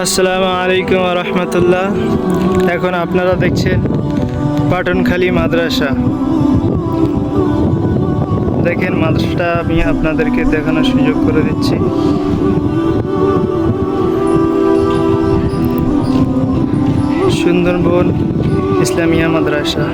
আসসালামু আলাইকুম ওয়া রাহমাতুল্লাহ। এখন আপনারা দেখছেন পাটনখালী মাদ্রাসা। দেখেন মাদ্রাসাটা আমি আপনাদেরকে দেখানোর সুযোগ করে দিচ্ছি। সুন্দরবন ইসলামিয়া মাদ্রাসা।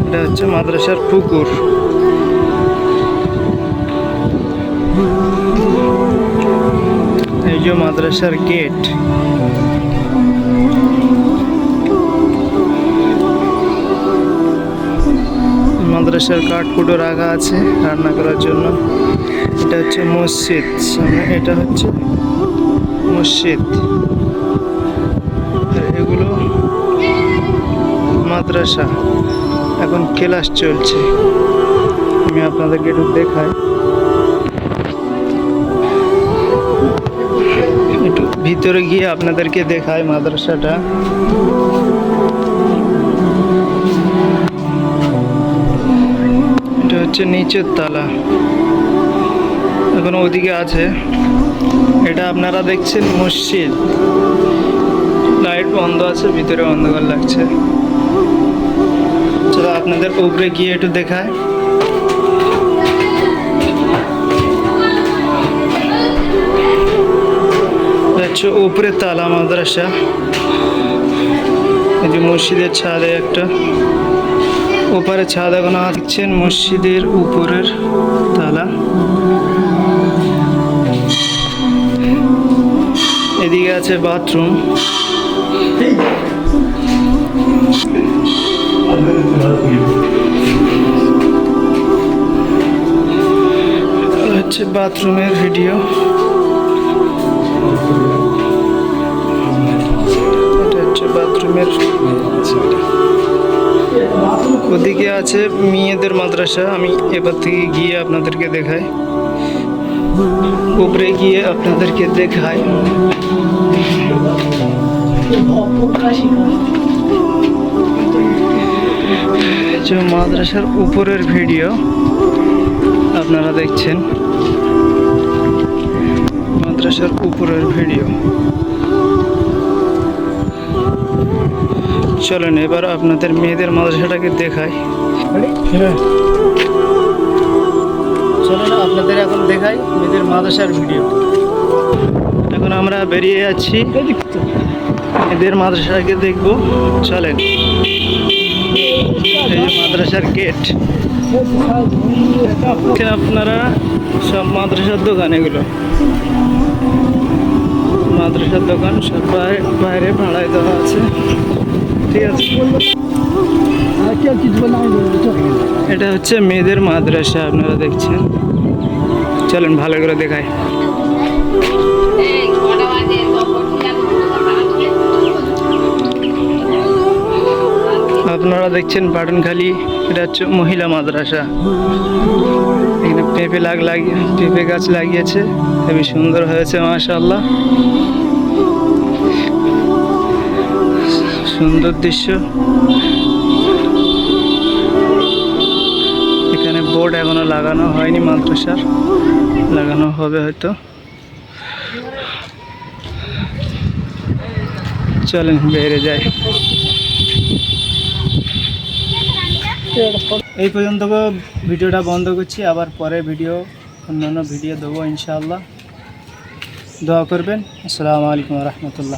এটা হচ্ছে মাদ্রাসার পুকুর। এই যে মাদ্রাসার গেট। মাদ্রাসার কাঠকুটো রাখা আছে রান্না করার জন্য। এটা হচ্ছে মসজিদ, এটা হচ্ছে মসজিদ। এগুলো মাদ্রাসা, এখন ক্লাস চলছে। আমি আপনাদেরকে একটু দেখাই, একটু ভিতরে গিয়ে আপনাদেরকে দেখাই মাদ্রাসাটা। এটা হচ্ছে নিচের তালা, এখন ওদিকে আছে। এটা আপনারা দেখছেন মসজিদ। লাইট বন্ধ আছে, ভিতরে অন্ধকার লাগছে। চলো আপনাদের উপরে গিয়ে একটু দেখায়। উপরে তালা মাদ্রাসা। এই যে মসজিদের ছাদে একটা উপরে ছাদ এখনো দেখছেন, মসজিদের উপরের তালা। এদিকে আছে বাথরুম। হচ্ছে বাথরুমের ভিডিও। এটা হচ্ছে বাথরুমের। ওদিকে আছে মেয়েদের মাদ্রাসা। আমি এবার থেকে গিয়ে আপনাদেরকে দেখাই, উপরে গিয়ে আপনাদেরকে দেখাই। মাদ্রাসার উপরের ভিডিও আপনারা দেখছেন, মাদ্রাসার উপরের ভিডিও। চলেন এবার আপনাদের মেয়েদের মাদ্রাসাটাকে দেখাই। চলেন আপনাদের এখন দেখাই মেয়েদের মাদ্রাসার ভিডিও। এখন আমরা বেরিয়ে যাচ্ছি, মেয়েদের মাদ্রাসাকে দেখবো। চলেন, এই যে মাদ্রাসার গেট। আপনারা সব মাদ্রাসার দোকান, এগুলো মাদ্রাসার দোকান সব বাইরে ভাড়ায় দেওয়া আছে। ঠিক আছে, এটা হচ্ছে মেয়েদের মাদ্রাসা আপনারা দেখছেন। চলেন ভালো করে দেখাই। আপনারা দেখছেন পাটনখালী। এটা হচ্ছে মহিলা মাদ্রাসা। এখানে পেঁপে গাছ লাগিয়েছে, খুবই সুন্দর হয়েছে মাশাআল্লাহ। সুন্দর দৃশ্য। এখানে বোর্ড এখনো লাগানো হয়নি মাদ্রাসার, লাগানো হবে হয়তো। চলেন বেরিয়ে যাই। এই পর্যন্ত ভিডিওটা বন্ধ করছি, আবার পরে অন্যান্য ভিডিও দেবো ইনশাআল্লাহ। দোয়া করবেন। আসসালামু আলাইকুম ওয়া রাহমাতুল্লাহ।